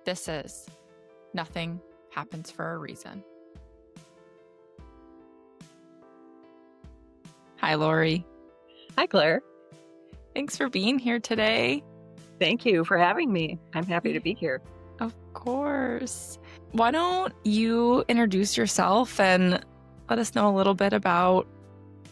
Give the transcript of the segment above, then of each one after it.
This is Nothing Happens for a Reason. Hi, Lori. Hi, Claire. Thanks for being here today. Thank you for having me. I'm happy to be here. Of course. Why don't you introduce yourself and let us know a little bit about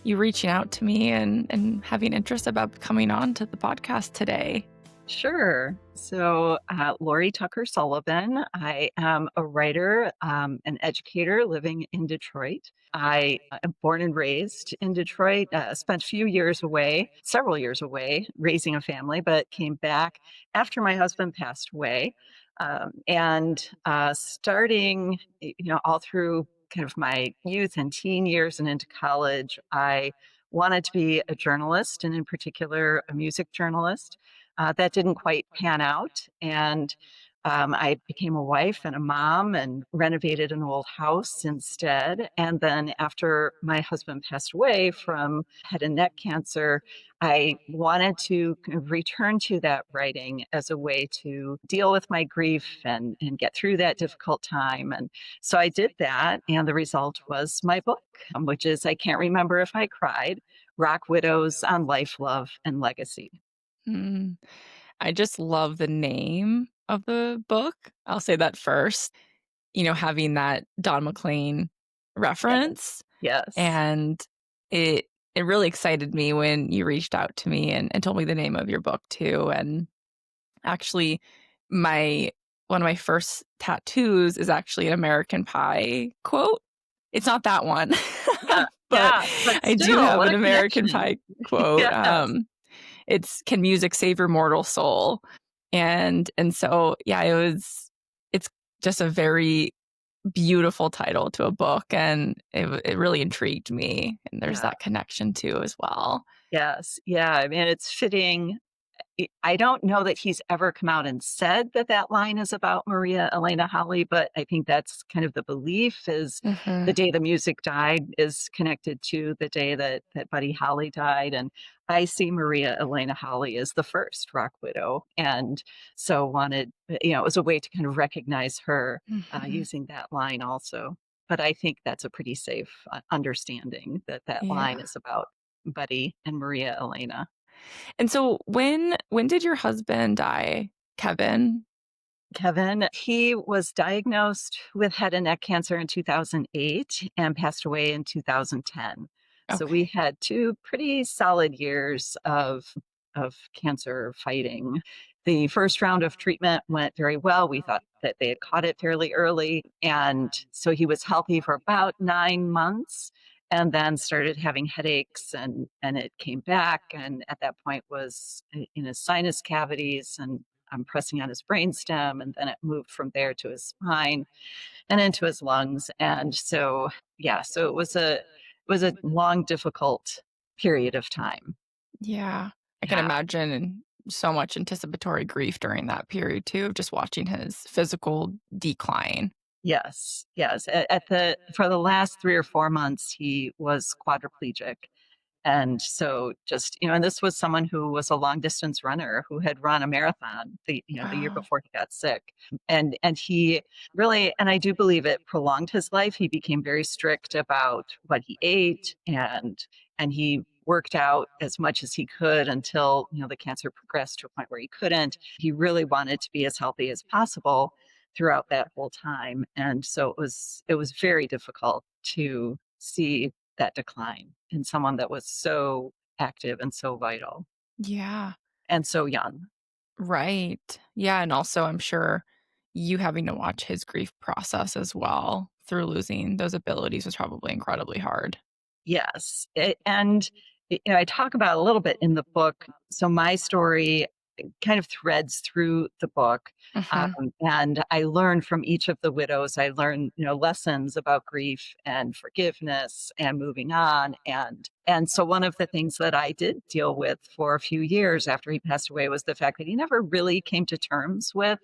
you reaching out to me and having interest about coming on to the podcast today? Sure. So, Lori Tucker Sullivan. I am a writer, an educator living in Detroit. I am born and raised in Detroit, spent a few years away, several years away, raising a family, but came back after my husband passed away. Starting, all through kind of my youth and teen years and into college, I wanted to be a journalist, and in particular, a music journalist. That didn't quite pan out. And I became a wife and a mom and renovated an old house instead. And then after my husband passed away from head and neck cancer, I wanted to kind of return to that writing as a way to deal with my grief and get through that difficult time. And so I did that. And the result was my book, which is I Can't Remember If I Cried: Rock Widows on Life, Love, and Legacy. I just love the name of the book. I'll say that first. Having that Don McLean reference. Yes. And it really excited me when you reached out to me and told me the name of your book too. And actually, one of my first tattoos is actually an American Pie quote. It's not that one, but I do have an American Pie quote. Yes. It's "Can music save your mortal soul?" And so, yeah, it's just a very beautiful title to a book, and it really intrigued me. And there's that connection too as well. Yes. Yeah. I mean, it's fitting. I don't know that he's ever come out and said that line is about Maria Elena Holly, but I think that's kind of the belief is the day the music died is connected to the day that Buddy Holly died. And I see Maria Elena Holly as the first rock widow. And so wanted, it was a way to kind of recognize her using that line also. But I think that's a pretty safe understanding that line is about Buddy and Maria Elena. And so when did your husband die, Kevin? Kevin, he was diagnosed with head and neck cancer in 2008 and passed away in 2010. Okay. So we had 2 pretty solid years of cancer fighting. The first round of treatment went very well. We thought that they had caught it fairly early. And so he was healthy for about 9 months and then started having headaches and it came back. And at that point was in his sinus cavities, and I'm pressing on his brainstem, and then it moved from there to his spine and into his lungs. And so, so it was a long, difficult period of time. Yeah. I can imagine so much anticipatory grief during that period too, just watching his physical decline. Yes. For the last 3 or 4 months, he was quadriplegic. And so just, and this was someone who was a long distance runner who had run a marathon the year before he got sick. And he really, and I do believe it prolonged his life. He became very strict about what he ate, and he worked out as much as he could until, the cancer progressed to a point where he couldn't. He really wanted to be as healthy as possible throughout that whole time. And so it was very difficult to see that decline in someone that was so active and so vital. Yeah. And so young. Right. Yeah. And also, I'm sure you having to watch his grief process as well through losing those abilities was probably incredibly hard. Yes. I talk about a little bit in the book. So my story kind of threads through the book. And I learned from each of the widows. I learned, lessons about grief and forgiveness and moving on. And so one of the things that I did deal with for a few years after he passed away was the fact that he never really came to terms with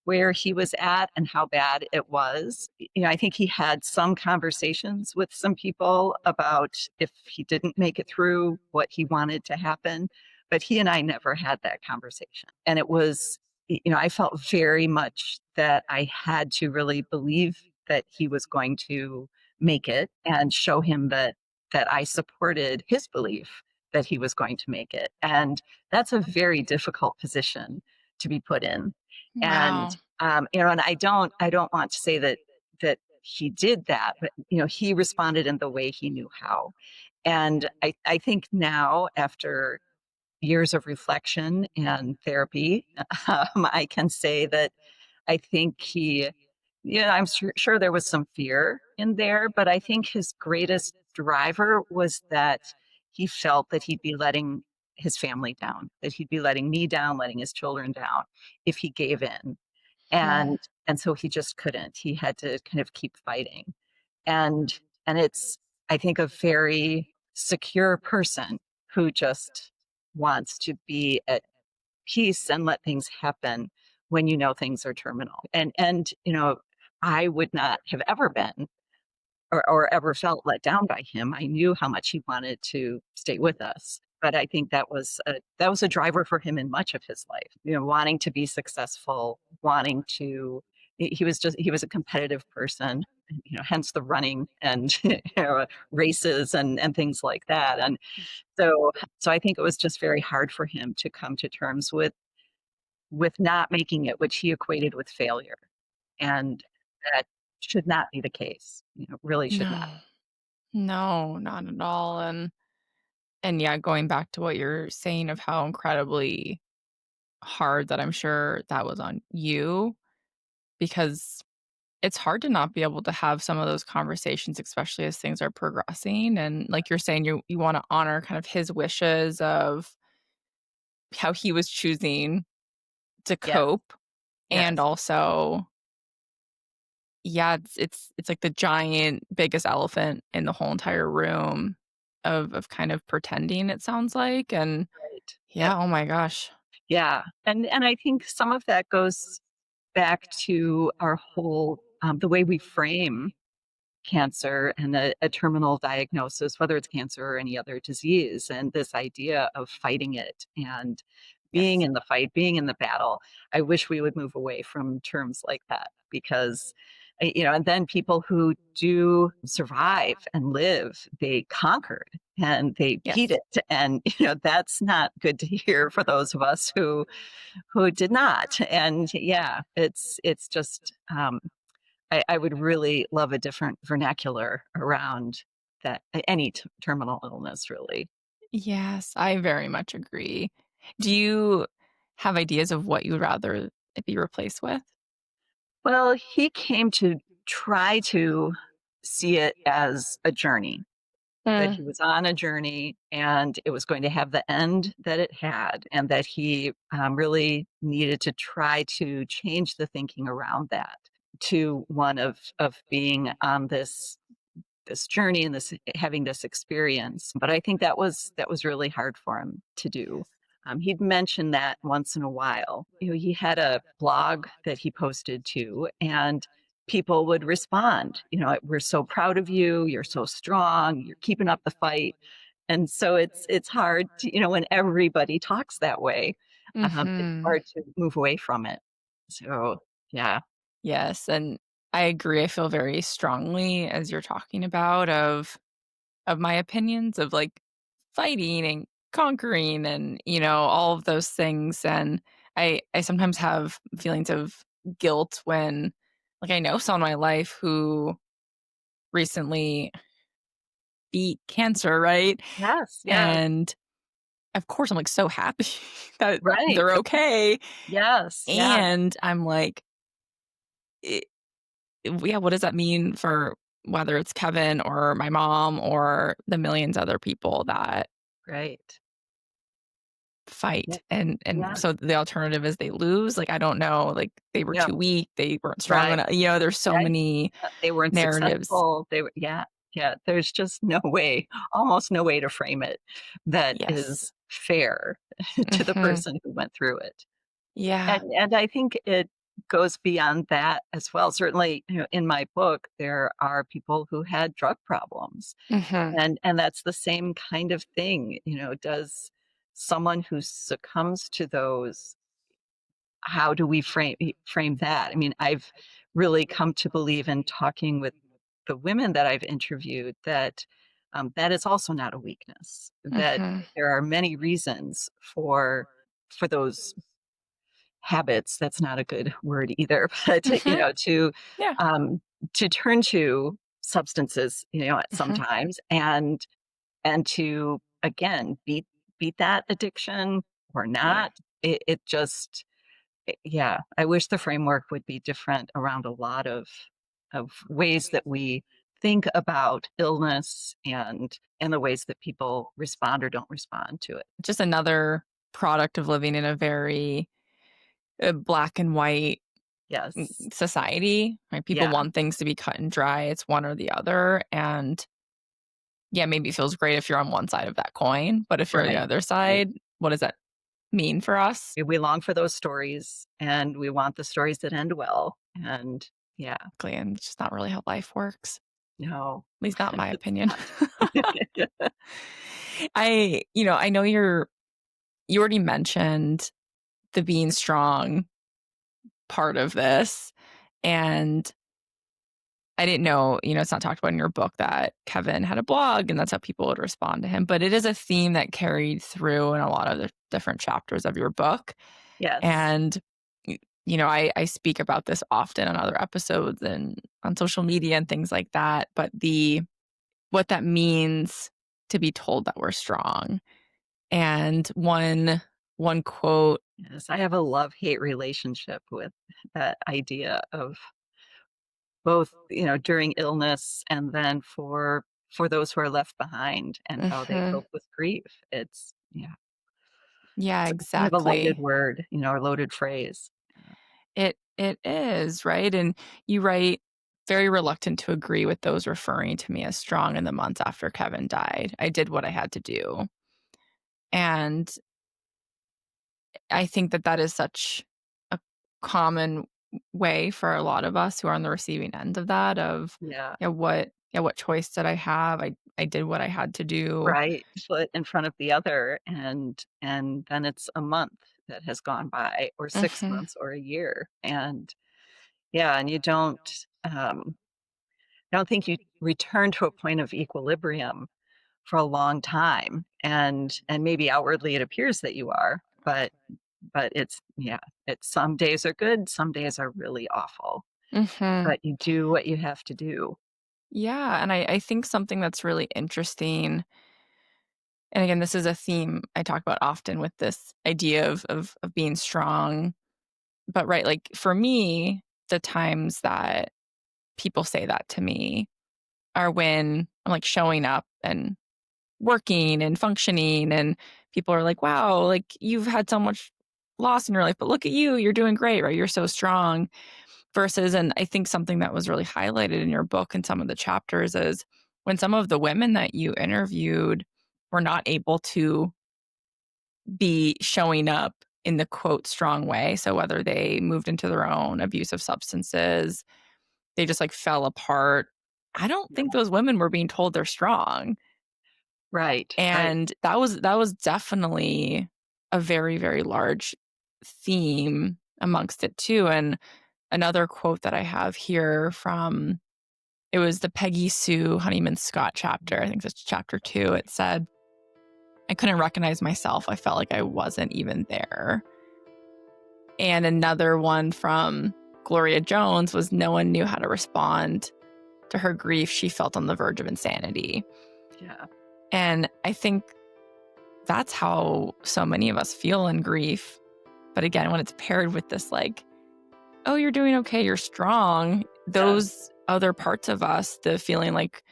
where he was at and how bad it was. I think he had some conversations with some people about if he didn't make it through, what he wanted to happen. But he and I never had that conversation. And it was I felt very much that I had to really believe that he was going to make it and show him that I supported his belief that he was going to make it. And that's a very difficult position to be put in. And Wow. and I don't want to say that he did that, but he responded in the way he knew how. And I think now, after years of reflection and therapy, I can say that I think I'm sure there was some fear in there, but I think his greatest driver was that he felt that he'd be letting his family down, that he'd be letting me down, letting his children down if he gave in. Hmm. And and so he just couldn't. He had to kind of keep fighting. And and it's, I think, a very secure person who just wants to be at peace and let things happen when things are terminal. And I would not have ever been or ever felt let down by him. I knew how much he wanted to stay with us. But I think that was a driver for him in much of his life. Wanting to be successful, wanting to. He was a competitive person. Hence the running and races and things like that. And so I think it was just very hard for him to come to terms with not making it, which he equated with failure. And that should not be the case. Really should not. No. No, not at all. And yeah, going back to what you're saying of how incredibly hard that I'm sure that was on you, because it's hard to not be able to have some of those conversations, especially as things are progressing. And like you're saying, you want to honor kind of his wishes of how he was choosing to Yes, cope. And yes, also, yeah, it's like the giant biggest elephant in the whole entire room of kind of pretending, it sounds like. And right. yeah, oh my gosh. Yeah, and I think some of that goes back to our whole, the way we frame cancer and a terminal diagnosis, whether it's cancer or any other disease, and this idea of fighting it and being Yes. in the fight, being in the battle. I wish we would move away from terms like that because, and then people who do survive and live, they conquered and they beat Yes. it. And, that's not good to hear for those of us who did not. And yeah, it's just, I would really love a different vernacular around that, any terminal illness, really. Yes, I very much agree. Do you have ideas of what you would rather it be replaced with? Well, he came to try to see it as a journey, that Mm. he was on a journey and it was going to have the end that it had, and that he really needed to try to change the thinking around that to one of being on this journey and this having this experience. But I think that was really hard for him to do. He'd mentioned that once in a while. He had a blog that he posted to, and people would respond. We're so proud of you. You're so strong. You're keeping up the fight. And so it's hard to, when everybody talks that way. It's Mhm. hard to move away from it. So yeah, Yes, and I agree, I feel very strongly as you're talking about of my opinions of, like, fighting and conquering and, all of those things, and I sometimes have feelings of guilt when, like, I know someone in my life who recently beat cancer, right? yes, yes, And, of course, I'm, like, so happy that right, they're okay, yes, yeah, and I'm like, "Eh, yeah, what does that mean for whether it's Kevin or my mom or the millions other people that right. Yeah, fight?" And yeah, so the alternative is they lose, like, I don't know, like, they were yeah, too weak, they weren't strong right, enough, there's so right, many they weren't narratives. successful, they were, yeah, yeah, there's just no way, almost no way to frame it that Yes. is fair to the Mhm. person who went through it. And Yeah. and I think it goes beyond that as well. Certainly, in my book, there are people who had drug problems, Mhm. and that's the same kind of thing. Does someone who succumbs to those how do we frame that? I mean, I've really come to believe in talking with the women that I've interviewed that that is also not a weakness. That Mhm. there are many reasons for those habits. That's not a good word either, but Mhm. Yeah. um, to turn to substances, Mhm. sometimes, and to again beat that addiction or Right. not. It just yeah, I wish the framework would be different around a lot of ways that we think about illness and the ways that people respond or don't respond to it. Just another product of living in a very, black and white Yes. society, right? People Yeah, want things to be cut and dry. It's one or the other, and yeah, maybe it feels great if you're on one side of that coin, but if you're on the right, other right. side, what does that mean for us? We long for those stories, and we want the stories that end well, and yeah, Exactly, and it's just not really how life works, no, at least not in my it's opinion. not. I know you already mentioned the being strong part of this, and I didn't know, it's not talked about in your book that Kevin had a blog and that's how people would respond to him, but it is a theme that carried through in a lot of the different chapters of your book. Yes. And, I speak about this often on other episodes and on social media and things like that. But what that means to be told that we're strong. And one quote, Yes, I have a love-hate relationship with that idea of both, during illness and then for those who are left behind and how they mhm, cope with grief. It's yeah, yeah, it's kind of a loaded exactly. word, or loaded phrase. Yeah. It is, right? And you write, very reluctant to agree with those referring to me as strong in the months after Kevin died. I did what I had to do. And I think that that is such a common way for a lot of us who are on the receiving end of that of, Yeah, what choice did I have? I did what I had to do. right, foot in front of the other, and then it's a month that has gone by or 6 Mhm, months or a year, and yeah, and you don't think you return to a point of equilibrium for a long time, and maybe outwardly it appears that you are, but it's yeah, it's some days are good, some days are really awful, mhm. but you do what you have to do. Yeah, and I think something that's really interesting, and again, this is a theme I talk about often with this idea of being strong. But right, like for me, the times that people say that to me are when I'm like showing up and working and functioning, and people are like, wow, like you've had so much loss in your life, but look at you, you're doing great, right? You're so strong. Versus, and I think something that was really highlighted in your book and some of the chapters is when some of the women that you interviewed were not able to be showing up in the quote strong way. So whether they moved into their own abusive substances, they just like fell apart. I don't think Yeah. those women were being told they're strong. Right, right. And that was definitely a very, very large theme amongst it too. And another quote that I have here from, it was the Peggy Sue Honeyman Scott chapter. I think that's chapter 2. It said, I couldn't recognize myself. I felt like I wasn't even there. And another one from Gloria Jones was, no one knew how to respond to her grief. She felt on the verge of insanity. Yeah, And I think that's how so many of us feel in grief. But again, when it's paired with this, like, oh, you're doing okay, you're strong, yes, those other parts of us, the feeling like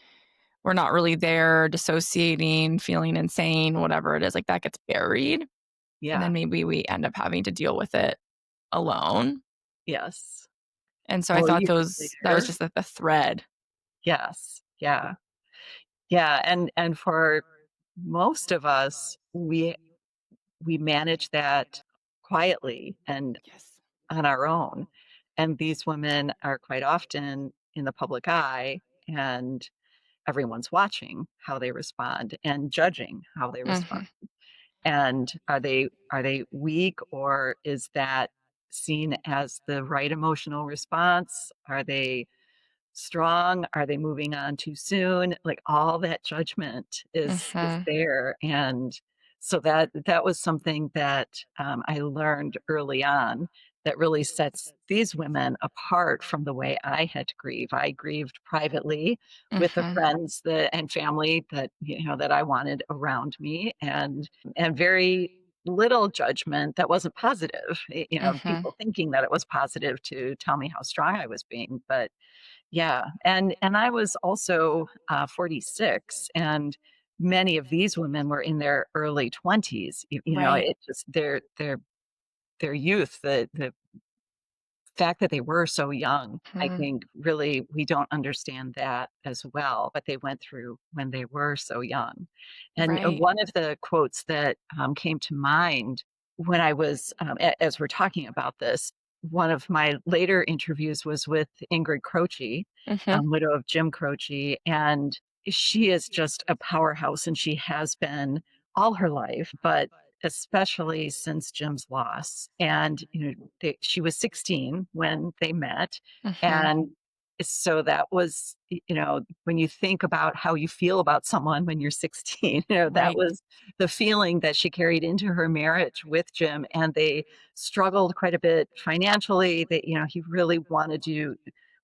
we're not really there, dissociating, feeling insane, whatever it is, like that gets buried. And yeah, then maybe we end up having to deal with it alone. yes. And so I Or thought even that was later. just like the thread. Yes, yeah, yeah, and for most of us, we manage that quietly and Yes. on our own, and these women are quite often in the public eye, and everyone's watching how they respond and judging how they respond. Mhm. And are they weak, or is that seen as the right emotional response? Are they strong? Are they moving on too soon? Like, all that judgment is Mhm. there, and so that was something that, I learned early on that really sets these women apart from the way I had to grieve. I grieved privately with the Mhm. friends that and family that, that I wanted around me, and very little judgment that wasn't positive, Mhm. people thinking that it was positive to tell me how strong I was being, but yeah, and I was also, 46, and many of these women were in their early 20s, Right. it just their youth, the fact that they were so young, I Mhm. think really we don't understand that as well, what they went through when they were so young. And Right. one of the quotes that came to mind when I was, as we're talking about this, one of my later interviews was with Ingrid Croce, Mhm. widow of Jim Croce, and she is just a powerhouse, and she has been all her life, but especially since Jim's loss. And, she was 16 when they met. Mhm. And so that was, when you think about how you feel about someone when you're 16, that Right. was the feeling that she carried into her marriage with Jim. And they struggled quite a bit financially. He really wanted to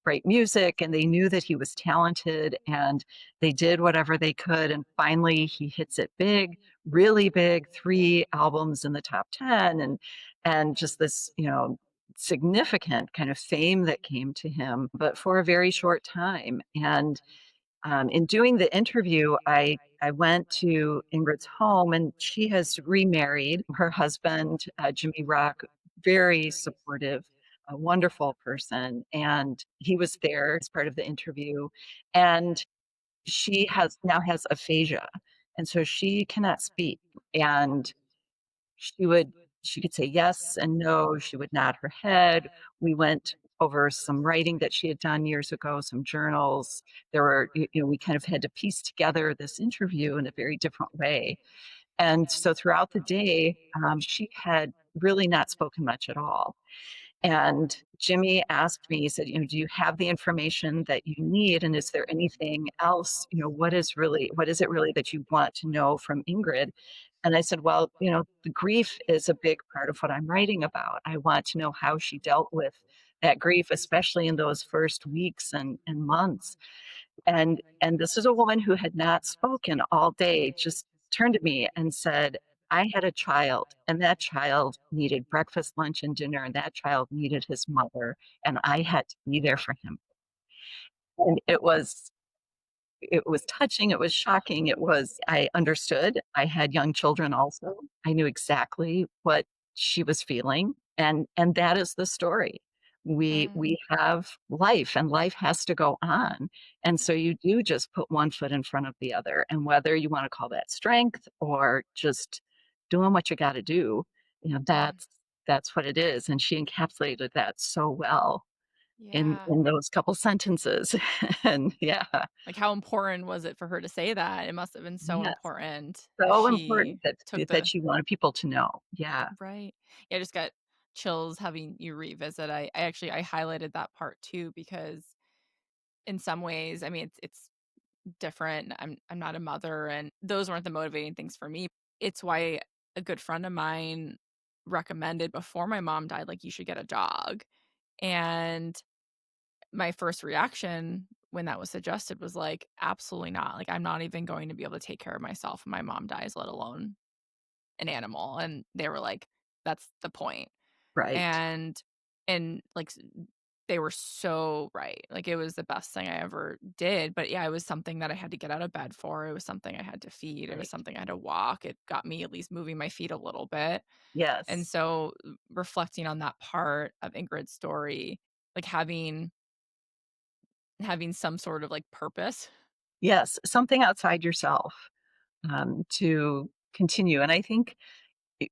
write music, and they knew that he was talented, and they did whatever they could. And finally, he hits it big, really big, 3 albums in the top 10, and just this, significant kind of fame that came to him, but for a very short time. And, in doing the interview, I went to Ingrid's home, and she has remarried. Her husband, Jimmy Rock, very supportive, a wonderful person, and he was there as part of the interview, and she has aphasia, and so she cannot speak, and she would she could say yes and no, she would nod her head. We went over some writing that she had done years ago, some journals. There were we kind of had to piece together this interview in a very different way, and so throughout the day, she had really not spoken much at all. And Jimmy asked me, he said, "Do you have the information that you need? And is there anything else? What is it really that you want to know from Ingrid?" And I said, "Well, the grief is a big part of what I'm writing about. I want to know how she dealt with that grief, especially in those first weeks and months." And this is a woman who had not spoken all day, just turned to me and said, "I had a child, and that child needed breakfast, lunch, and dinner, and that child needed his mother, and I had to be there for him." And it was touching, it was shocking, I understood. I had young children also. I knew exactly what she was feeling, and that is the story. Mm. We have life, and life has to go on, and so you do just put one foot in front of the other, and whether you wanna call that strength or just doing what you gotta do, Mm. that's what it is, and she encapsulated that so well Yeah. in those couple sentences, and yeah. Like, how important was it for her to say that? It must have been so Yes. important that So she important that took the that you wanted people to know. Yeah, right. Yeah, I just got chills having you revisit. I actually I highlighted that part too because in some ways, I mean, it's different. I'm not a mother, and those weren't the motivating things for me. It's why a good friend of mine recommended before my mom died, like, "You should get a dog." And my first reaction when that was suggested was like, "Absolutely not. Like, I'm not even going to be able to take care of myself when my mom dies, let alone an animal." And they were like, "That's the point." right. And like, they were so right. Like, it was the best thing I ever did, but yeah, it was something that I had to get out of bed for. It was something I had to feed. It was Right. something I had to walk. It got me at least moving my feet a little bit. And Yes. so, reflecting on that part of Ingrid's story, like, having some sort of, like, purpose. Yes, something outside yourself, to continue, and I think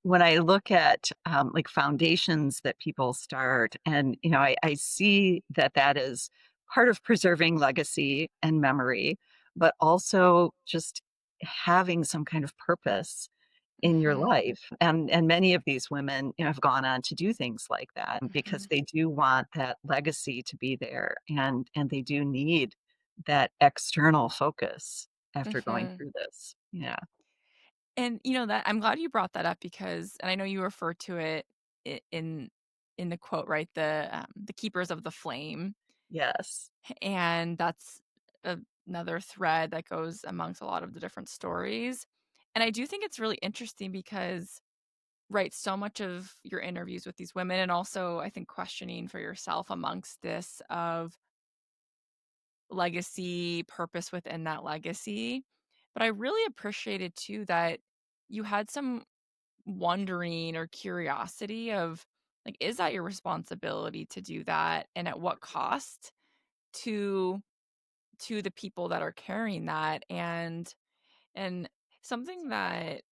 when I look at, like, foundations that people start and, I see that that is part of preserving legacy and memory, but also just having some kind of purpose in your Mhm. life. And many of these women, have gone on to do things like that because Mhm. they do want that legacy to be there, and they do need that external focus after going Mhm. through this. Yeah. And that I'm glad you brought that up because and I know you refer to it in the quote, right? The keepers of the flame. Yes. And that's another thread that goes amongst a lot of the different stories. And I do think it's really interesting because, right, so much of your interviews with these women, and also I think questioning for yourself amongst this of legacy, purpose within that legacy. But I really appreciated too that you had some wondering or curiosity of like, is that your responsibility to do that? And at what cost to the people that are carrying that? And something that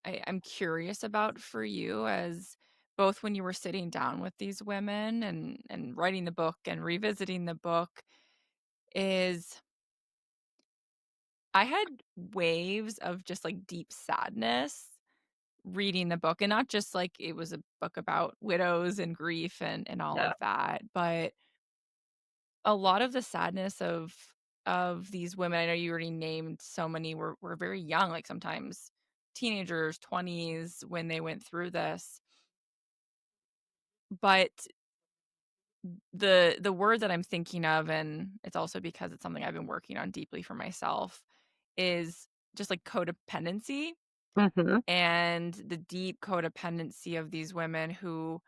I'm curious about for you as both when you were sitting down with these women and writing the book and revisiting the book is I had waves of just like deep sadness reading the book, and not just like it was a book about widows and grief and all Yeah. of that, but a lot of the sadness of these women. I know you already named so many were very young, like sometimes teenagers, 20s when they went through this. But the word that I'm thinking of, and it's also because it's something I've been working on deeply for myself, is just like codependency Mhm. and the deep codependency of these women who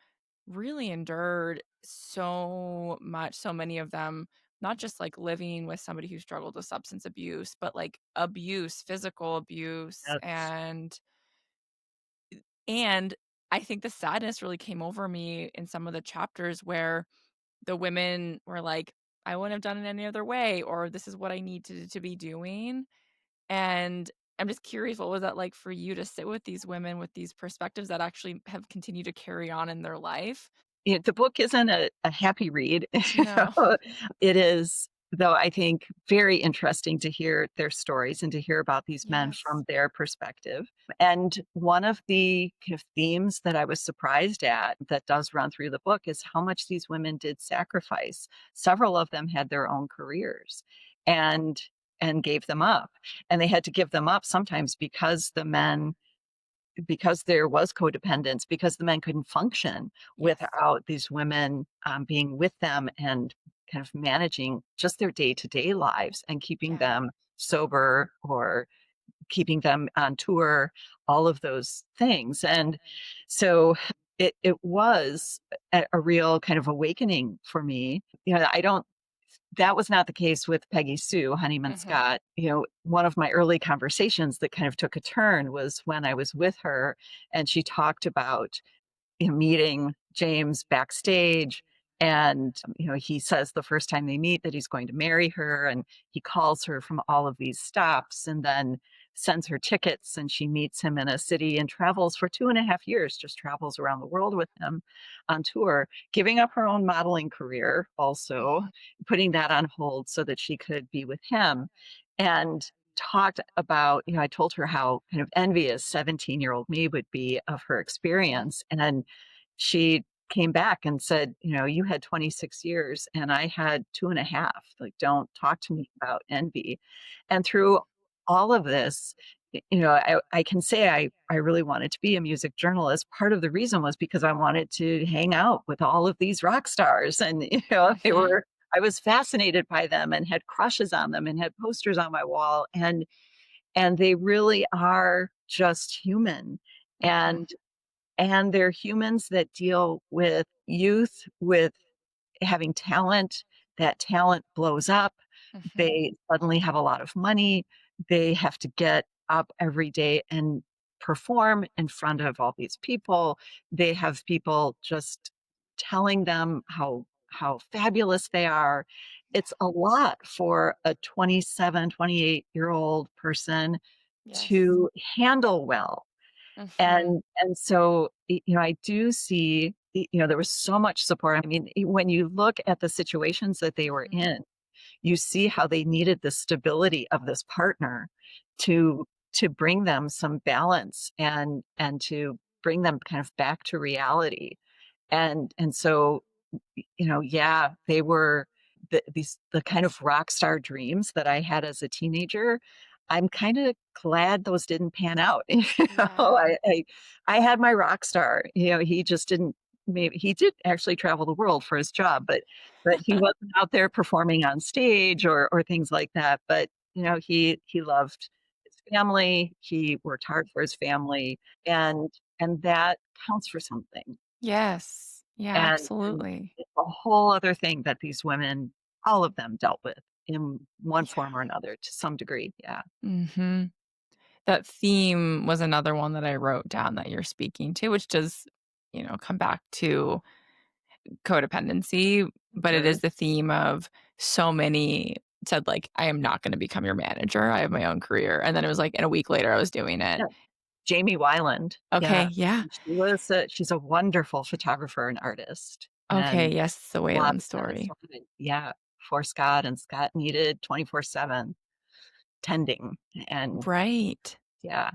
really endured so much, so many of them, not just like living with somebody who struggled with substance abuse, but like abuse, physical abuse. That's And I think the sadness really came over me in some of the chapters where the women were like, I wouldn't have done it any other way, or this is what I need to be doing. And I'm just curious, what was that like for you to sit with these women with these perspectives that actually have continued to carry on in their life? the book isn't a happy read. No. It is, though, I think, very interesting to hear their stories and to hear about these men Yes. from their perspective. And one of the kind of themes that I was surprised at that does run through the book is how much these women did sacrifice. Several of them had their own careers and gave them up. And they had to give them up sometimes because there was codependence, because the men couldn't function Yes. without these women being with them and kind of managing just their day to day lives and keeping Yeah. them sober or keeping them on tour, all of those things. And so it was a real kind of awakening for me. I don't that was not the case with Peggy Sue Honeyman Mhm. Scott. One of my early conversations that kind of took a turn was when I was with her and she talked about meeting James backstage. And, he says the first time they meet that he's going to marry her. And he calls her from all of these stops and then sends her tickets. And she meets him in a city and travels for 2.5 years, just travels around the world with him on tour, giving up her own modeling career, also Mhm. putting that on hold so that she could be with him. And talked about, I told her how kind of envious 17-year-old me would be of her Mhm. experience. And she came back and said, you had 26 years and I had 2.5. Like, don't talk to me about envy. And through all of this, I can say I really wanted to be a music journalist. Part of the reason was because I wanted to hang out with all of these rock stars. And, Mhm. I was fascinated by them and had crushes on them and had posters on my wall. And they really are just human. Mhm. And they're humans that deal with youth, with having talent. That talent blows up. Mhm. They suddenly have a lot of money. They have to get up every day and perform in front of all these people. They have people just telling them how fabulous they are. It's Yeah. a lot for a 27, 28-year-old person Yes. to handle well. Mhm. And so, I do see, there was so much support. I mean, when you look at the situations that they were Mhm. in, you see how they needed the stability of this partner to to bring them some balance and to bring them kind of back to reality. And so, yeah, they were the kind of rock star dreams that I had as a teenager. I'm kinda glad those didn't pan out, know, Yeah. I had my rock star, he just didn't. Maybe he did actually travel the world for his job, but he wasn't out there performing on stage or things like that, but, he loved his family, he worked hard for his family, and and that counts for something. Yes. Yeah, And absolutely. it's a whole other thing that these women, all of them, dealt with in one Yeah. form or another to some degree, yeah. Mhm. That theme was another one that I wrote down that you're speaking to, which does, come back to codependency, but it Sure. is the theme of so many said, like, "I am not gonna become your manager, I have my own career," and then it was, like, and a week later, I was doing it. Yeah, Jamie Wyland, Okay, yeah. yeah. She's a wonderful photographer and artist, Okay, and yes, the a lot Wayland of that is story. yeah, for Scott, and Scott needed 24/7 tending, and Right. yeah,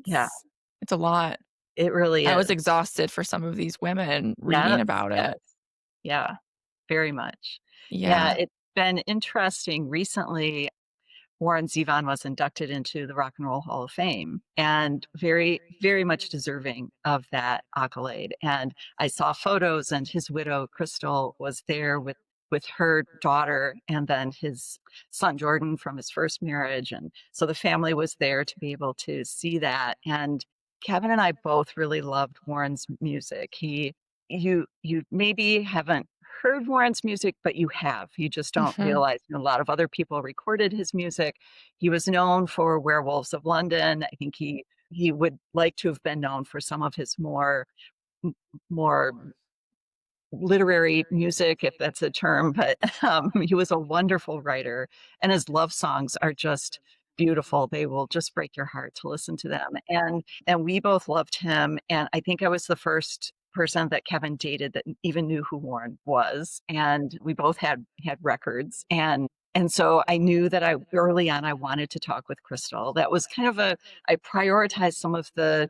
yeah, It's it's a lot. it really I was is. exhausted for some of these women reading Yes, about yes. it. Yeah, very much. Yeah, Yeah. it's been interesting recently. Warren Zevon was inducted into the Rock and Roll Hall of Fame, and very, very much deserving of that accolade. And I saw photos, and his widow, Crystal, was there with her daughter and then his son Jordan from his first marriage. And so the family was there to be able to see that. And Kevin and I both really loved Warren's music. You maybe haven't heard Warren's music, but you have. You just don't Mhm. realize, a lot of other people recorded his music. He was known for Werewolves of London. I think he would like to have been known for some of his m more literary music, if that's a term, but, he was a wonderful writer, and his love songs are just beautiful. They will just break your heart to listen to them, and we both loved him, and I think I was the first person that Kevin dated that even knew who Warren was, and we both had records, and so I knew that I early on, I wanted to talk with Crystal. That was kind of I prioritized some of the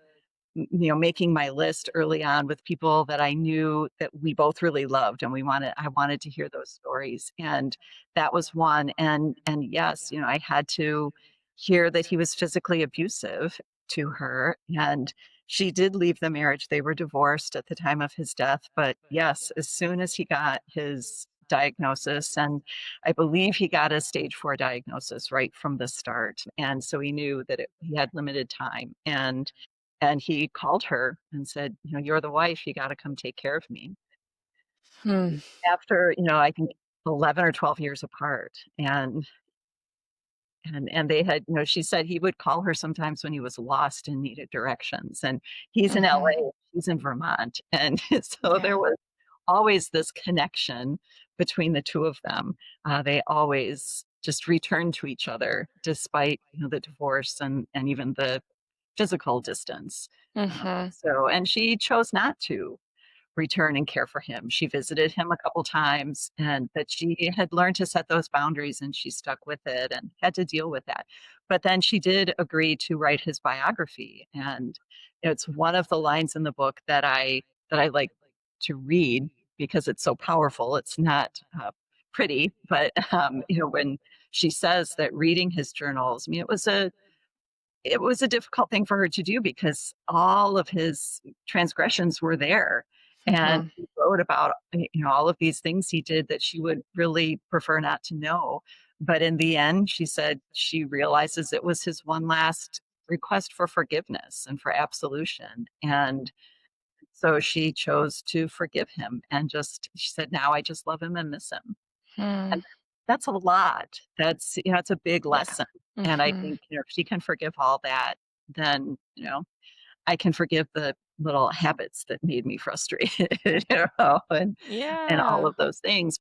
making my list early on with people that I knew that we both really loved, and I wanted to hear those stories, and that was one. And yes, I had to hear that he was physically abusive to her, and she did leave the marriage. They were divorced at the time of his death, but yes, as soon as he got his diagnosis, and I believe he got a stage 4 diagnosis right from the start, and so he knew that he had limited time, and he called her and said, "You're the wife, you gotta come take care of me." Hmm. After, I think 11 or 12 years apart, and they had she said he would call her sometimes when he was lost and needed directions, and he's in Mhm. LA, she's in Vermont, and so there Yeah. was always this connection between the 2 of them. They always just returned to each other despite, the divorce and even the physical distance. Mhm. And she chose not to return and care for him. She visited him a couple times, and but she had learned to set those boundaries, and she stuck with it and had to deal with that. But then she did agree to write his biography, and it's one of the lines in the book that I like to read because it's so powerful. It's not pretty, but when she says that reading his journals, I mean, it was a difficult thing for her to do because all of his transgressions were there, and Mhm. he wrote about, all of these things he did that she would really prefer not to know, but in the end, she said she realizes it was his one last request for forgiveness and for absolution, and so she chose to forgive him, and just she said, "Now I just love him and miss him." Hmm. And that's a lot. It's a big Yeah. lesson, and I Mhm. think, if she can forgive all that, then, I can forgive the little habits that made me frustrated, and all Yeah. of those things,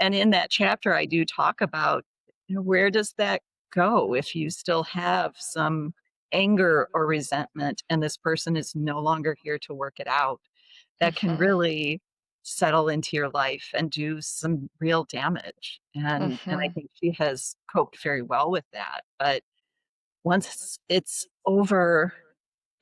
and in that chapter, I do talk about, where does that go if you still have some anger or resentment and this person is no longer here to work it out? That can Mhm. really settle into your life and do some real damage, and I Mhm. think she has coped very well with that, but once it's over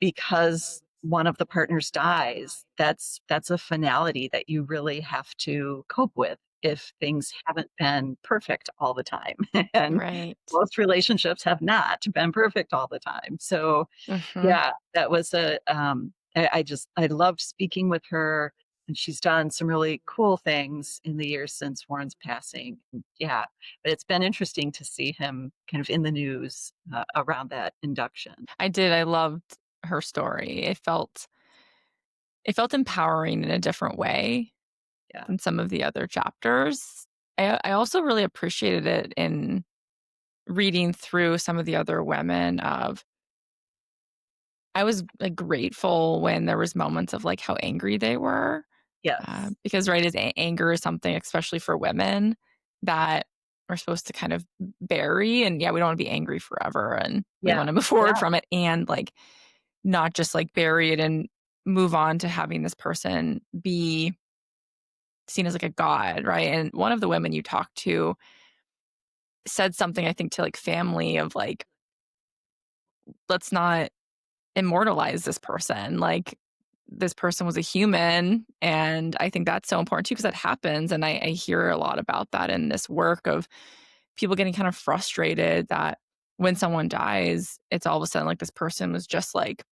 because one of the partners dies, that's a finality that you really have to cope with if things haven't been perfect all the time. And Right. most relationships have not been perfect all the time. So Mhm. yeah, that was I loved speaking with her, and she's done some really cool things in the years since Warren's passing. Yeah, but it's been interesting to see him kind of in the news, around that induction. I did, I loved her story. It felt empowering in a different way Yeah. than some of the other chapters. I also really appreciated it in reading through some of the other women of I was, like, grateful when there was moments of, like, how angry they were, Yes. because, right, is anger is something, especially for women, that we're supposed to kind of bury, and, yeah, we don't wanna be angry forever, and we Yeah. wanna move forward Yeah. from it and, like, not just, like, bury it and move on to having this person be seen as, like, a god, right? And one of the women you talked to said something, I think, to, like, family of, like, "Let's not immortalize this person. Like, this person was a human." And I think that's so important too, because that happens. And I hear a lot about that in this work of people getting kind of frustrated that when someone dies, it's all of a sudden like this person was just like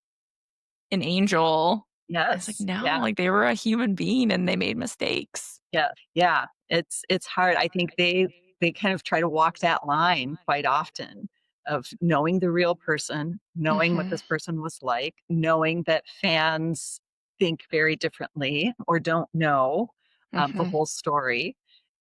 an angel. And it's like, Yes. no, Yeah. like they were a human being and they made mistakes. Yeah. Yeah. It's hard. I think they kind of try to walk that line quite often of knowing the real person, knowing what Hmm. this person was like, knowing that fans think very differently or don't know the Hmm. whole story.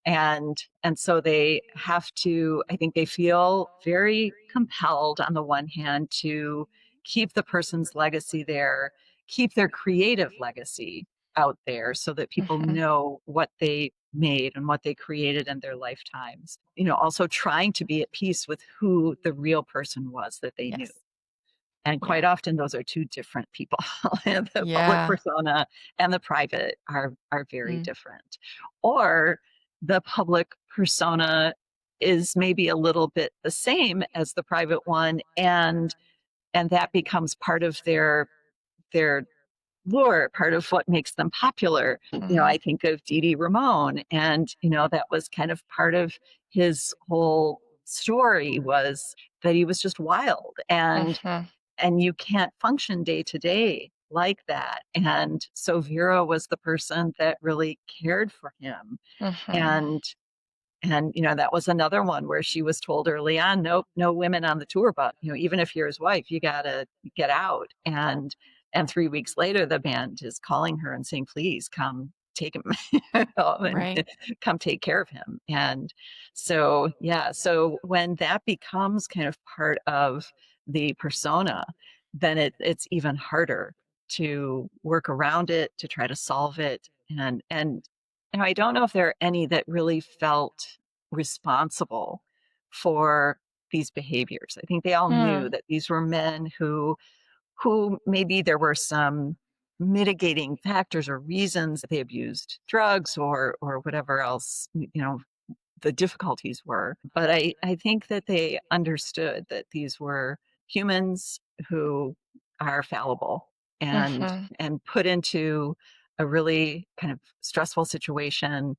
And so they have to, I think they feel very compelled on the one hand to keep the person's legacy there, keep their creative legacy out there so that people Hmm. know what they made and what they created in their lifetimes. Also trying to be at peace with who the real person was that they knew. Yes. And quite Yeah. often those are two different people. The public Yeah. persona and the private are very Mm. different. Or the public persona is maybe a little bit the same as the private one, and that becomes part of their lore, part of what makes them popular. Hmm. I think of Dee Dee Ramone, and that was kind of part of his whole story, was that he was just wild, Hmm. and you can't function day to day like that. And so Vera was the person that really cared for him. Hmm. And that was another one where she was told early on, nope, no women on the tour, but even if you're his wife, you gotta get out. And 3 weeks later, the band is calling her and saying, please come take him and Right. come take care of him. And so, yeah, so when that becomes kind of part of the persona, then it's even harder to work around it, to try to solve it. And I don't know if there are any that really felt responsible for these behaviors. I think they all knew Mm. that these were men who maybe there were some mitigating factors or reasons that they abused drugs or whatever else, the difficulties were. But I think that they understood that these were humans who are fallible and Hmm. and put into a really kind of stressful situation.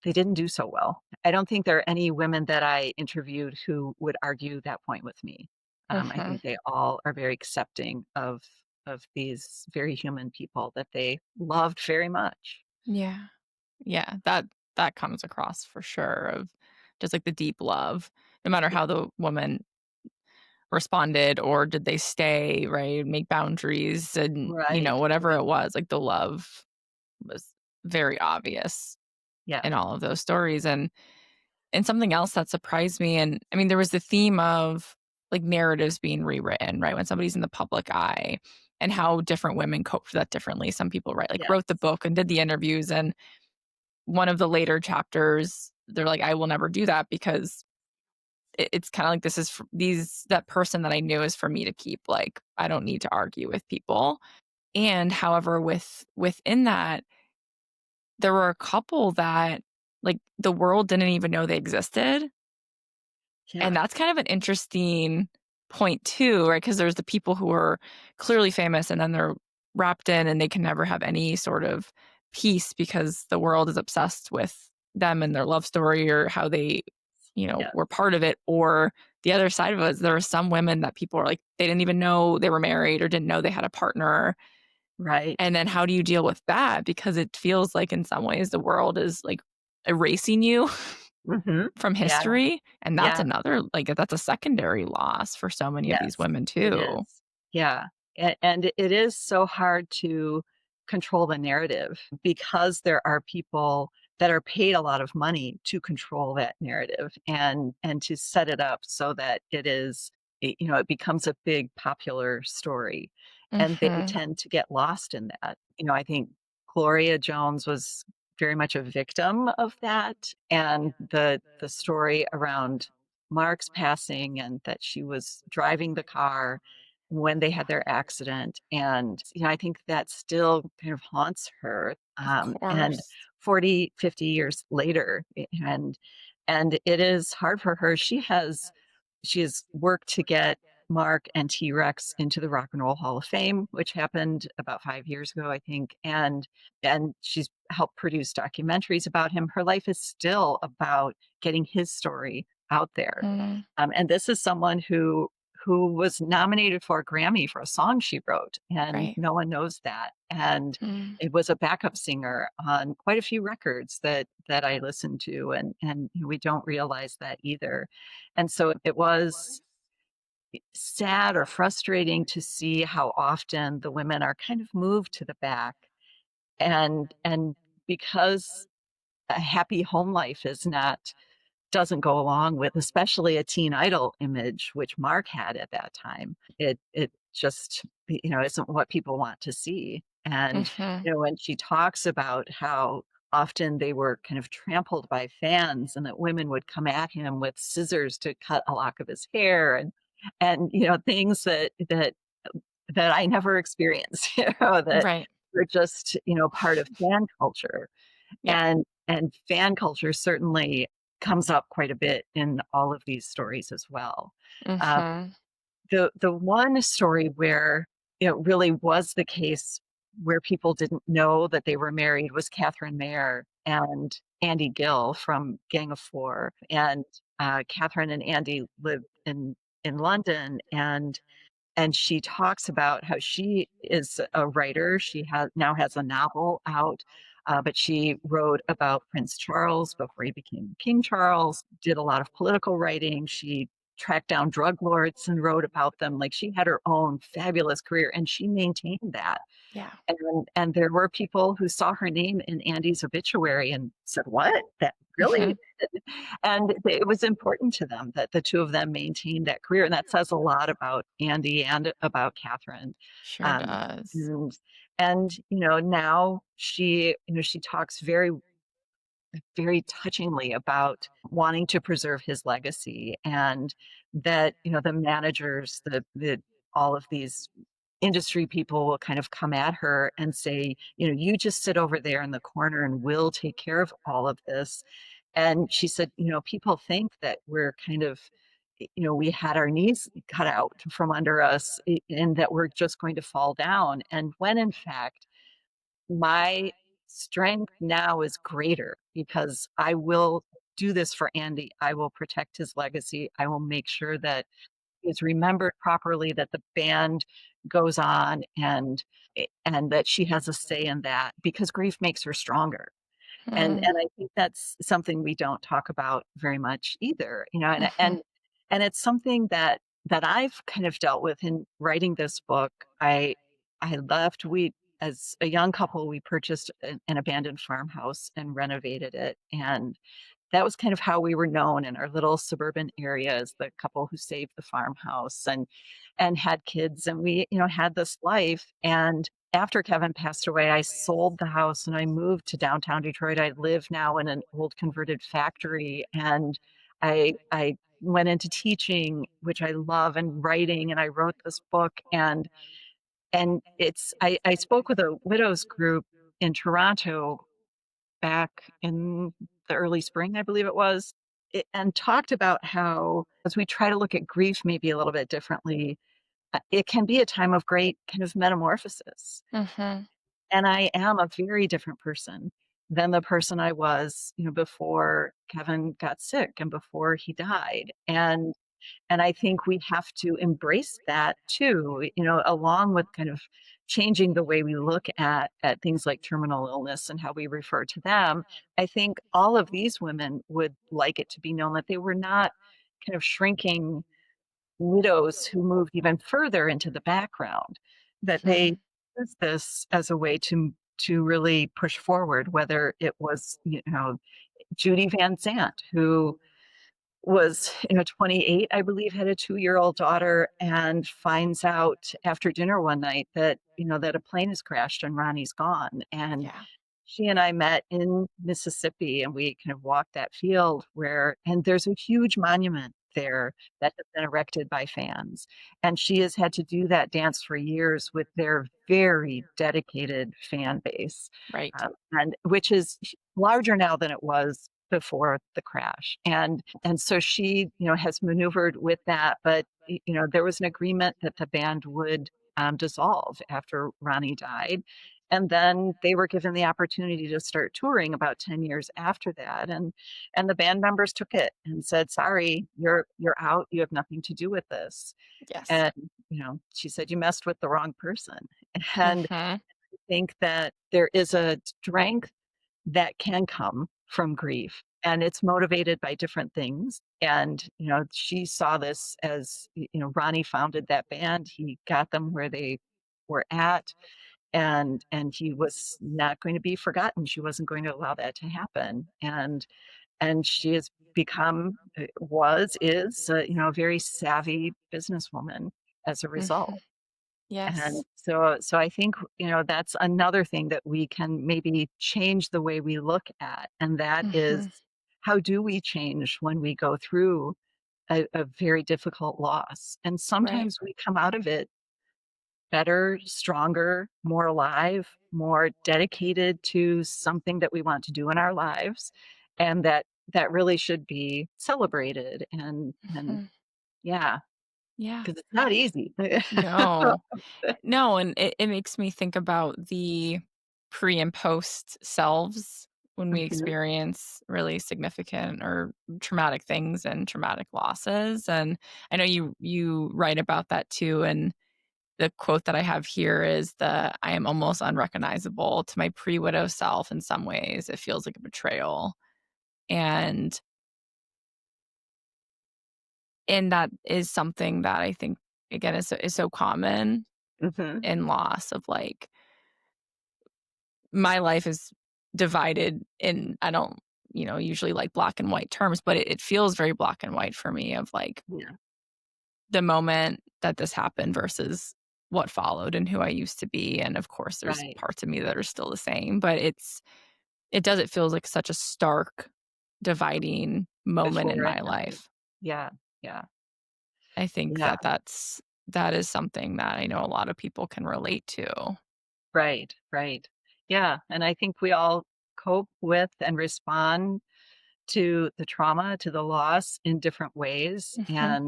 They didn't do so well. I don't think there are any women that I interviewed who would argue that point with me. I Hmm. think they all are very accepting of these very human people that they loved very much. Yeah. Yeah, that comes across for sure of just, like, the deep love, no matter Yeah. how the woman responded or did they stay, right, make boundaries and, Right, whatever right. it was, like, the love was very obvious Yeah. in all of those stories, and something else that surprised me, and, I mean, there was the theme of, like, narratives being rewritten, right, when somebody's in the public eye, and how different women cope with that differently. Some people, right, like, wrote the Yes. book and did the interviews, and one of the later chapters, they're like, "I will never do that because it's kinda like this is f these that person that I knew is for me to keep, like, I don't need to argue with people." And however, within that, there were a couple that, like, the world didn't even know they existed, and Yeah. that's kind of an interesting point too, right? Because there's the people who are clearly famous and then they're wrapped in and they can never have any sort of peace because the world is obsessed with them and their love story or how they, Yeah. were part of it. Or the other side of it is there are some women that people are like, they didn't even know they were married or didn't know they had a partner. Right. And then how do you deal with that? Because it feels like in some ways the world is like erasing you Mhm. from Yeah. history. And that's Yeah. another, like, that's a secondary loss for so many of these Yes, women it too. is. Yeah, and it is so hard to control the narrative because there are people that are paid a lot of money to control that narrative and to set it up so that it becomes a big popular story, and they Mhm. tend to get lost in that. I think Gloria Jones was very much a victim of that, and the story around Mark's passing and that she was driving the car when they had their accident. And, I think that still kind of haunts her. Of And course. 40, 50 years later, and it is hard for her. She has worked to get Mark and T-Rex into the Rock and Roll Hall of Fame, which happened about 5 years ago, I think, and she's helped produce documentaries about him. Her life is still about getting his story out there. Mm, And this is someone who was nominated for a Grammy for a song she wrote, and right. no one knows that. And Mm, it was a backup singer on quite a few records that I listened to, and we don't realize that either. And so it was sad or frustrating to see how often the women are kind of moved to the back, and because a happy home life is not doesn't go along with especially a teen idol image, which Mark had at that time. It just, isn't what people want to see. And, mhm. when she talks about how often they were kind of trampled by fans and that women would come at him with scissors to cut a lock of his hair and things that I never experienced, that Right. were just, part of fan culture. Yeah. And fan culture certainly comes up quite a bit in all of these stories as well. Uh, Mhm. the one story where it really was the case where people didn't know that they were married was Catherine Mayer and Andy Gill from Gang of Four. And Catherine and Andy lived in London, and she talks about how she is a writer. She now has a novel out, but she wrote about Prince Charles before he became King Charles, did a lot of political writing. She tracked down drug lords and wrote about them. Like, she had her own fabulous career, and she maintained that. Yeah. And there were people who saw her name in Andy's obituary and said, "What? That really?" Mhm. And it was important to them that the two of them maintained that career, and that says a lot about Andy and about Catherine. Sure Um, does. and now she talks very very touchingly about wanting to preserve his legacy, and that the managers, the all of these industry people will kind of come at her and say, you just sit over there in the corner and we'll take care of all of this. And she said, people think that we're kind of, we had our knees cut out from under us, and that we're just going to fall down. And when in fact, my strength now is greater because I will do this for Andy. I will protect his legacy. I will make sure that is remembered properly, that the band goes on, and that she has a say in that, because grief makes her stronger. And Mm, I think that's something we don't talk about very much either, and mhm. it's something that I've kind of dealt with in writing this book. I left we As a young couple, we purchased an abandoned farmhouse and renovated it, and that was kind of how we were known in our little suburban area, as the couple who saved the farmhouse and had kids, and we, had this life. And after Kevin passed away, I sold the house and I moved to downtown Detroit. I live now in an old converted factory, and I went into teaching, which I love, and writing, and I wrote this book. And I spoke with a widows group in Toronto back in the early spring, I believe it was. and talked about how as we try to look at grief maybe a little bit differently, it can be a time of great kind of metamorphosis. Mhm. And I am a very different person than the person I was, before Kevin got sick and before he died. And I think we have to embrace that too, along with kind of changing the way we look at things like terminal illness and how we refer to them. I think all of these women would like it to be known that they were not kind of shrinking widows who moved even further into the background, that they Mhm. used this as a way to really push forward, whether it was, Judy Van Zant, who was, 28, I believe, had a 2-year-old daughter and finds out after dinner one night that, that a plane has crashed and Ronnie's gone. And Yeah. she and I met in Mississippi, and we kind of walked that field and there's a huge monument there that has been erected by fans. And she has had to do that dance for years with their very dedicated fan base, Right. and which is larger now than it was before the crash. And so she, has maneuvered with that. But there was an agreement that the band would dissolve after Ronnie died. And then they were given the opportunity to start touring about 10 years after that. And the band members took it and said, sorry, you're out. You have nothing to do with this. Yes. And, she said, you messed with the wrong person. And Mhm. I think that there is a strength that can come from grief, and it's motivated by different things. And, she saw this as, Ronnie founded that band. He got them where they were at, and he was not going to be forgotten. She wasn't going to allow that to happen. And she has become, is, a very savvy businesswoman as a result. Mhm. And Yes. so I think, that's another thing that we can maybe change the way we look at, and that is Mhm. how do we change when we go through a very difficult loss? And Right. sometimes we come out of it better, stronger, more alive, more dedicated to something that we want to do in our lives, and that really should be celebrated. And Mhm. yeah, Yeah. because it's not easy. No. No, and it makes me think about the pre and post selves when we Mhm. experience really significant or traumatic things and traumatic losses, and I know you write about that too, and the quote that I have here is "I am almost unrecognizable to my pre-widow self in some ways. It feels like a betrayal." And that is something that I think, again, is so common Mhm. in loss of, like, my life is divided in I don't, usually like black and white terms, but it feels very black and white for me of, like, Yeah, the moment that this happened versus what followed and who I used to be, and, of course, there's right. parts of me that are still the same, but it feels like such a stark dividing moment in Before my and after. life. Yeah, yeah, I think yeah, that is something that I know a lot of people can relate to. right, right. Yeah, and I think we all cope with and respond to the trauma, to the loss in different ways, Mhm.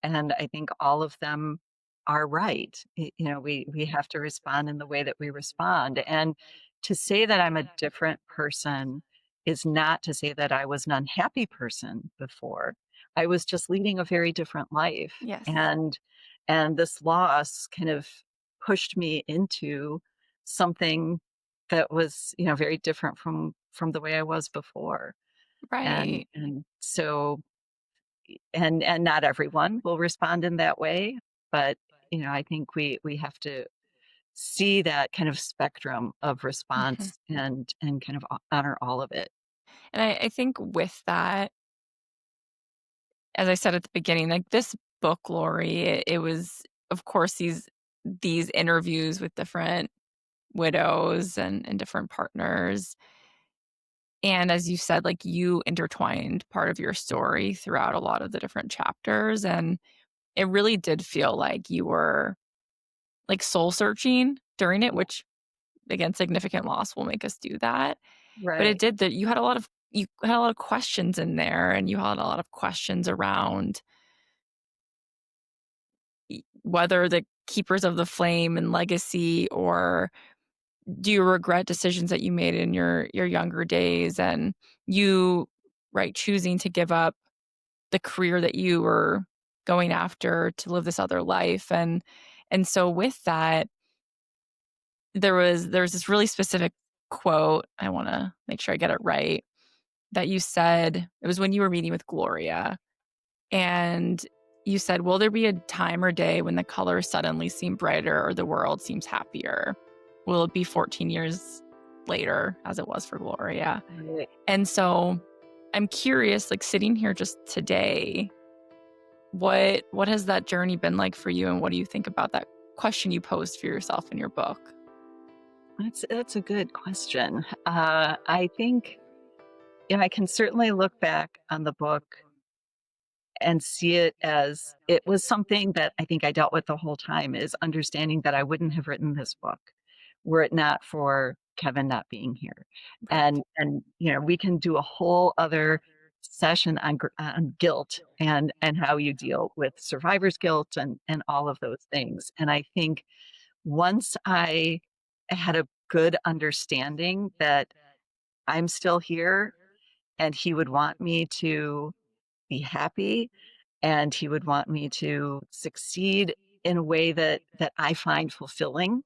and I think all of them are right. We have to respond in the way that we respond. And to say that I'm a different person is not to say that I was an unhappy person before. I was just leading a very different life. Yes. And this loss kind of pushed me into something that was, very different from the way I was before. And Right. and so and not everyone will respond in that way, but, I think we have to see that kind of spectrum of Mhm. response and kind of honor all of it. And I think with that, as I said at the beginning, like, this book, Lori, it was, of course, these interviews with different widows and different partners, and as you said, like, you intertwined part of your story throughout a lot of the different chapters, and it really did feel like you were, like, soul searching during it, Yeah, which, again, significant loss will make us do that, but it right. did that you had a lot of you had a lot of questions in there, and you had a lot of questions around whether the keepers of the flame and legacy, or do you regret decisions that you made in your younger days, and you, right, choosing to give up the career that you were going after to live this other life. And so with that, there was this really specific quote, I want to make sure I get it right, that you said. It was when you were meeting with Gloria, and you said, will there be a time or day when the colors suddenly seem brighter or the world seems happier? Will it be 14 years later, as it was for Gloria? Right. And so I'm curious, like sitting here just today, what has that journey been like for you, and what do you think about that question you posed for yourself in your book? That's a good question. I think, I can certainly look back on the book and see it as it was something that I think I dealt with the whole time, is understanding that I wouldn't have written this book were it not for Kevin not being here. Right. And we can do a whole other session on guilt and how you deal with survivor's guilt and all of those things. And I think once I had a good understanding that I'm still here and he would want me to be happy and he would want me to succeed in a way that I find fulfilling,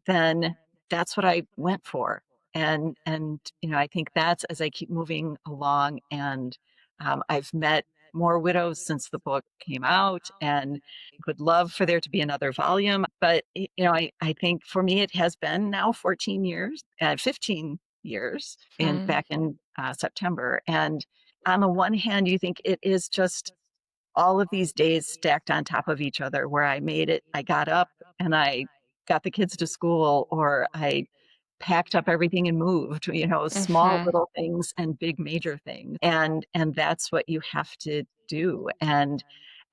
then that's what I went for. And I think that's as I keep moving along, and I've met more widows since the book came out, and would love for there to be another volume. But I think for me it has been now 14 years, 15 years in Hmm. back in September. And on the one hand, you think it is just all of these days stacked on top of each other where I made it. I got up and I got the kids to school, or I packed up everything and moved, small Hmm. little things and big major things. And that's what you have to do. And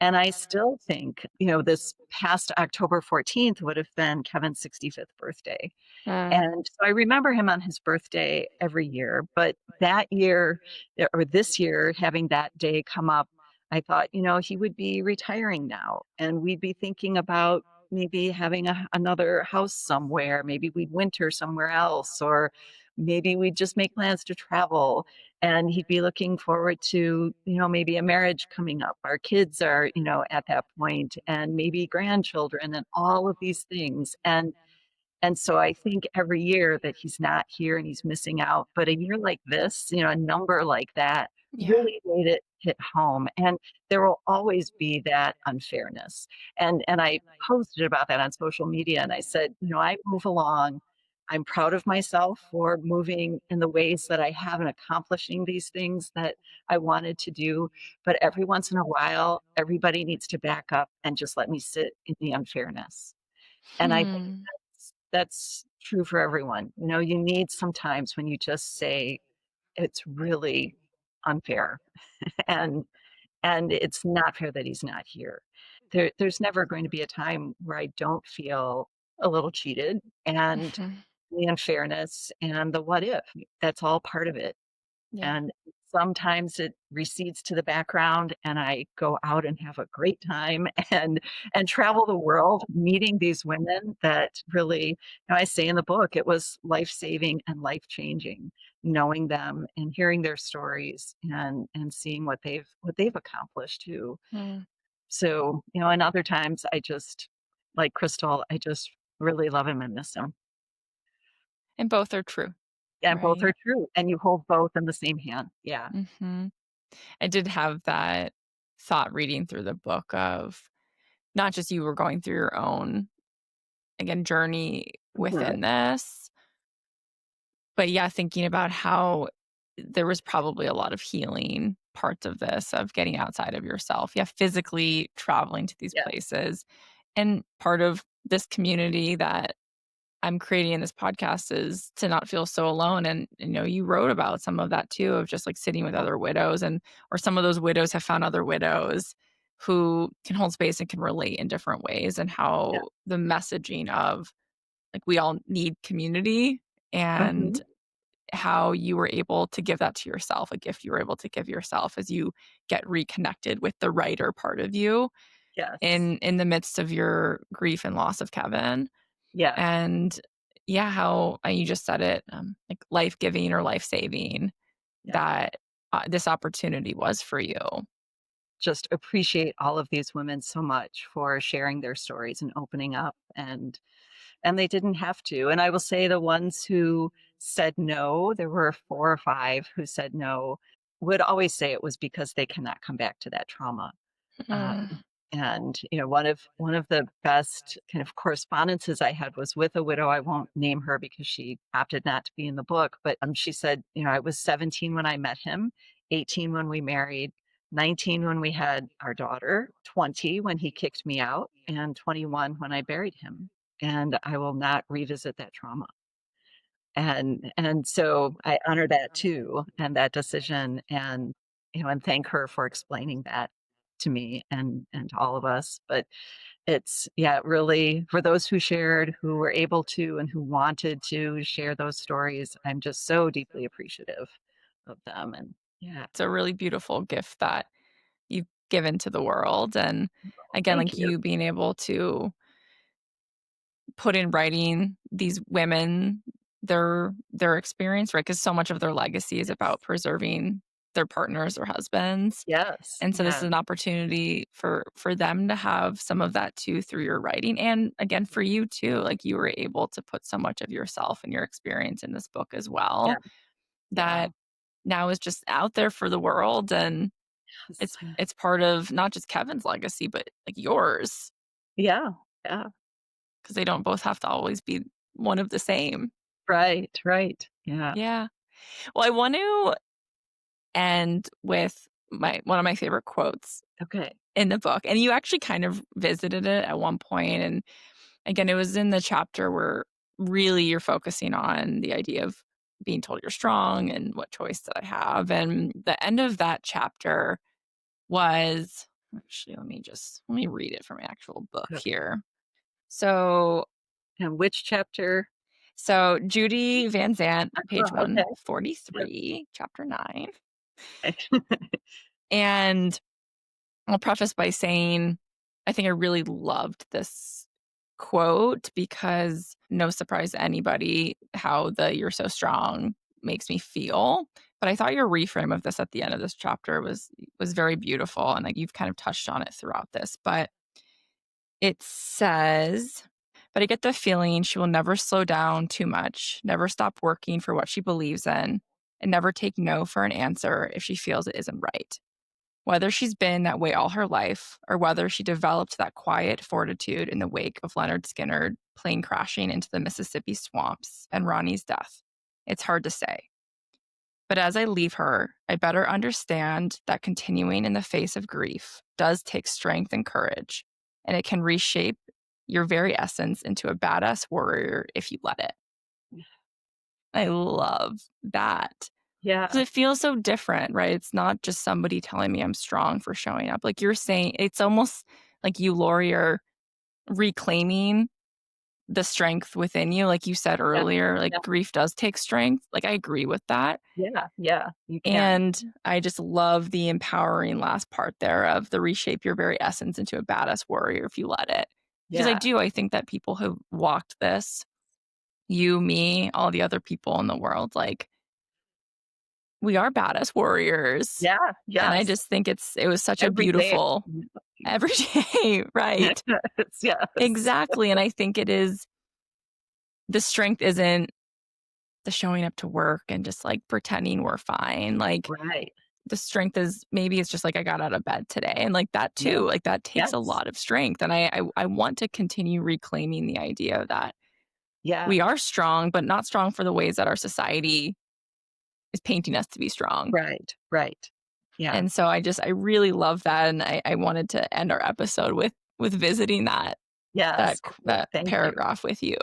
I still think, this past October 14th would have been Kevin's 65th birthday. Mm. And so I remember him on his birthday every year, but that year, or this year, having that day come up, I thought, he would be retiring now, and we'd be thinking about maybe having another house somewhere. Maybe we'd winter somewhere else, or maybe we'd just make plans to travel. And he'd be looking forward to, maybe a marriage coming up. Our kids are, at that point, and maybe grandchildren, and all of these things. And so I think every year that he's not here and he's missing out, but a year like this, a number like that Yeah. really made it hit home. And there will always be that unfairness. And I posted about that on social media, and I said, I move along. I'm proud of myself for moving in the ways that I have and accomplishing these things that I wanted to do. But every once in a while, everybody needs to back up and just let me sit in the unfairness. And I think Hmm. that's true for everyone. You need sometimes when you just say, "It's really unfair," and and it's not fair that he's not here. There's never going to be a time where I don't feel a little cheated, and Hmm. the unfairness and the what if, that's all part of it. Yeah. And sometimes it recedes to the background and I go out and have a great time and travel the world meeting these women that really, I say in the book, it was life-saving and life-changing knowing them and hearing their stories and seeing what they've accomplished too. Mm. So, and other times I just, like Crystal, I just really love him and miss him. And both are true, And both right? are true, and you hold both in the same hand. Yeah. Hmm. I did have that thought reading through the book of not just you were going through your own, again, journey Mhm. within this, but yeah, thinking about how there was probably a lot of healing parts of this, of getting outside of yourself. Yeah, physically traveling to these Yeah. places. And part of this community that I'm creating in this podcast is to not feel so alone. And you wrote about some of that too, of just like sitting with other widows, and or some of those widows have found other widows who can hold space and can relate in different ways, and Yeah. how the messaging of like we all need community, and Mhm. how you were able to give that to yourself, a gift you were able to give yourself as you get reconnected with the writer part of you Yes. in the midst of your grief and loss of Kevin. Yeah. And yeah, how you just said it, like life giving or life saving Yeah. that this opportunity was for you. Just appreciate all of these women so much for sharing their stories and opening up, and they didn't have to. And I will say the ones who said no, there were 4 or 5 who said no, would always say it was because they cannot come back to that trauma. Mm, And, one of the best kind of correspondences I had was with a widow. I won't name her because she opted not to be in the book, but, she said, "I was 17 when I met him, 18 when we married, 19 when we had our daughter, 20 when he kicked me out, and 21 when I buried him, and I will not revisit that trauma." And so I honor that too, and that decision, and thank her for explaining that to me and to all of us. But it's, yeah, really for those who shared, who were able to, and who wanted to share those stories, I'm just so deeply appreciative of them. And yeah, it's a really beautiful gift that you've given to the world. And again, thank like you. you being able to put in writing these women their experience, right? Because so much of their legacy is Yes. about preserving their partners or husbands. Yes. And so this is Yeah. an opportunity for them to have some of that too through your writing. And again, for you too, like you were able to put so much of yourself and your experience in this book as Yeah. well, Yeah. that now is just out there for the world. And Yes. it's part of not just Kevin's legacy, but like yours, Yeah. Yeah. because they don't both have to always be one of the same. Right. Right. Yeah. Yeah. Well, I want to end with my one of my favorite quotes Okay. in the book. And you actually kind of visited it at one point. And again, it was in the chapter where really you're focusing on the idea of being told you're strong and what choice did I have. And the end of that chapter was actually let me read it from my actual book Okay. here. So And which chapter? Judy Van Zant, Oh, page okay. Yep. 143, chapter 9. Okay. And I'll preface by saying I think I really loved this quote because no surprise to anybody how the "you're so strong" makes me feel. But I thought your reframe of this at the end of this chapter was very beautiful, and like you've kind of touched on it throughout this. But it says, "But I get the feeling she will never slow down too much, never stop working for what she believes in, and never take no for an answer if she feels it isn't right. Whether she's been that way all her life, or whether she developed that quiet fortitude in the wake of Leonard Skinner plane crashing into the Mississippi swamps and Ronnie's death, it's hard to say. But as I leave her, I better understand that continuing in the face of grief does take strength and courage, and it can reshape your very essence into a badass warrior if you let it." I love that. Yeah. 'Cause it feels so different, right? It's not just somebody telling me I'm strong for showing up. Like you're saying, it's almost like you, Lori, are reclaiming the strength within you. Like you said Yeah. earlier, like Yeah. grief does take strength. Like I agree with that. Yeah. Yeah. You can. And I just love the empowering last part there of the reshape your very essence into a badass warrior if you let it. Because Yeah. I think that people who walked this, you, me, all the other people in the world, like we are badass warriors. Yeah. And I Yes. just think it was such a Every day. beautiful every day, right. Yes. Yes. Exactly, and I think it is the strength isn't the showing up to work and just, like, pretending we're fine, like, Right. the strength is maybe it's just like, "I got out of bed today," and, like, that Yeah. too, like, that takes a Yes. lot of strength, and I want to continue reclaiming the idea that Yeah. we are strong, but not strong for the ways that our society is painting us to be strong. Right. Right. Yeah. And so I really love that, and I wanted to end our episode with visiting Yes. Great. that Thank you. paragraph with you.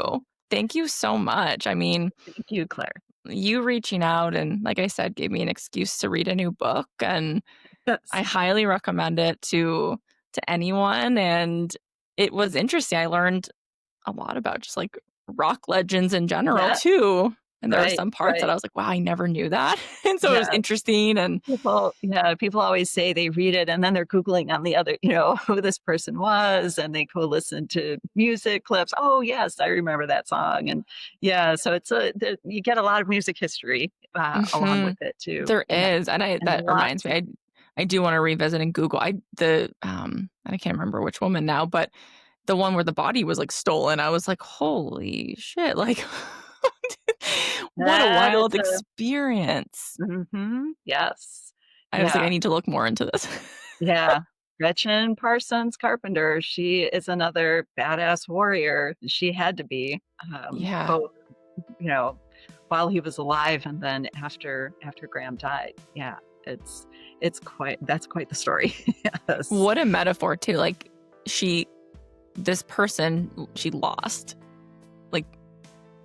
Thank you so much. I mean, Thank you, Claire. you reaching out and like I said, gave me an excuse to read a new book, and I Yes. highly recommend it to anyone. And it was interesting. I learned a lot about just like rock legends in general Yeah. too. And there were Right, some parts that right. I was like, wow, I never knew that. And so it was Yeah. interesting. And People always say they read it and then they're Googling on the other, who this person was, and they go listen to music clips. Oh, yes, I remember that song. And yeah, so you get a lot of music history along mhm, with it too. there Yeah. is. And And that reminds lots me, of, I do want to revisit and Google. I can't remember which woman now, but the one where the body was like stolen. I was like, holy shit. Like, what a that is wild experience. yes. I was like, Yeah. I need to look more into this. Yeah. Gretchen Parsons Carpenter, she is another badass warrior. She had to be, Yeah. both, you know, while he was alive and then after Graham died. Yeah, it's that's quite the story. Yes. What a metaphor too. Like this person she lost, like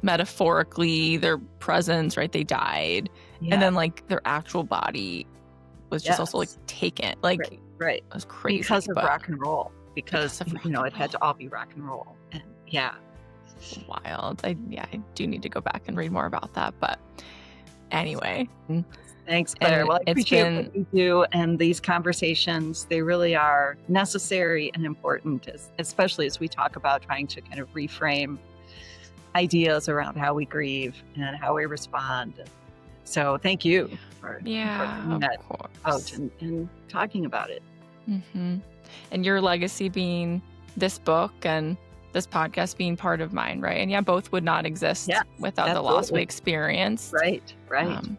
metaphorically their presence, right? They died. And Yeah. then like their actual body was just also like Yes. taken. Like Right. Right. it was crazy, Because of but rock and roll. because Because of rock and it had roll. to all be rock and roll. And yeah. Wild. I do need to go back and read more about that. But anyway. Thanks, Claire. And Well, I it's appreciate what been you do, and these conversations, they really are necessary and important, especially as we talk about trying to kind of reframe ideas around how we grieve and how we respond. So thank you for yeah, bringing of that out course. and talking about it. Hmm. And your legacy being this book and this podcast being part of mine, right? And yeah, both would not exist Yes, without the loss we absolutely. experienced. Right, right. Um,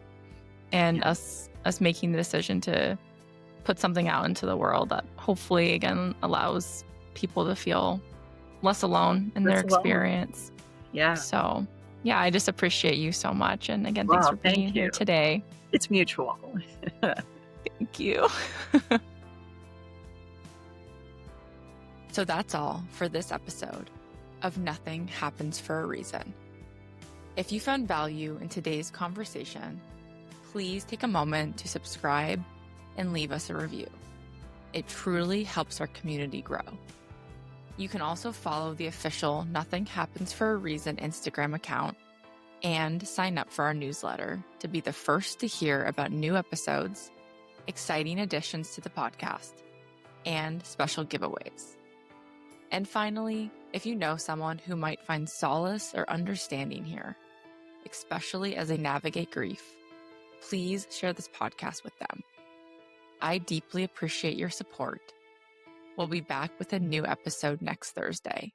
and Yeah, us making the decision to put something out into the world that hopefully again allows people to feel less alone in their that's alone. experience. Yeah. So yeah, I just appreciate you so much. And again, thanks Well, for being thank here you. today. It's mutual. Thank you. So that's all for this episode of Nothing Happens for a Reason. If you found value in today's conversation, please take a moment to subscribe and leave us a review. It truly helps our community grow. You can also follow the official Nothing Happens for a Reason Instagram account and sign up for our newsletter to be the first to hear about new episodes, exciting additions to the podcast, and special giveaways. And finally, if you know someone who might find solace or understanding here, especially as they navigate grief, please share this podcast with them. I deeply appreciate your support. We'll be back with a new episode next Thursday.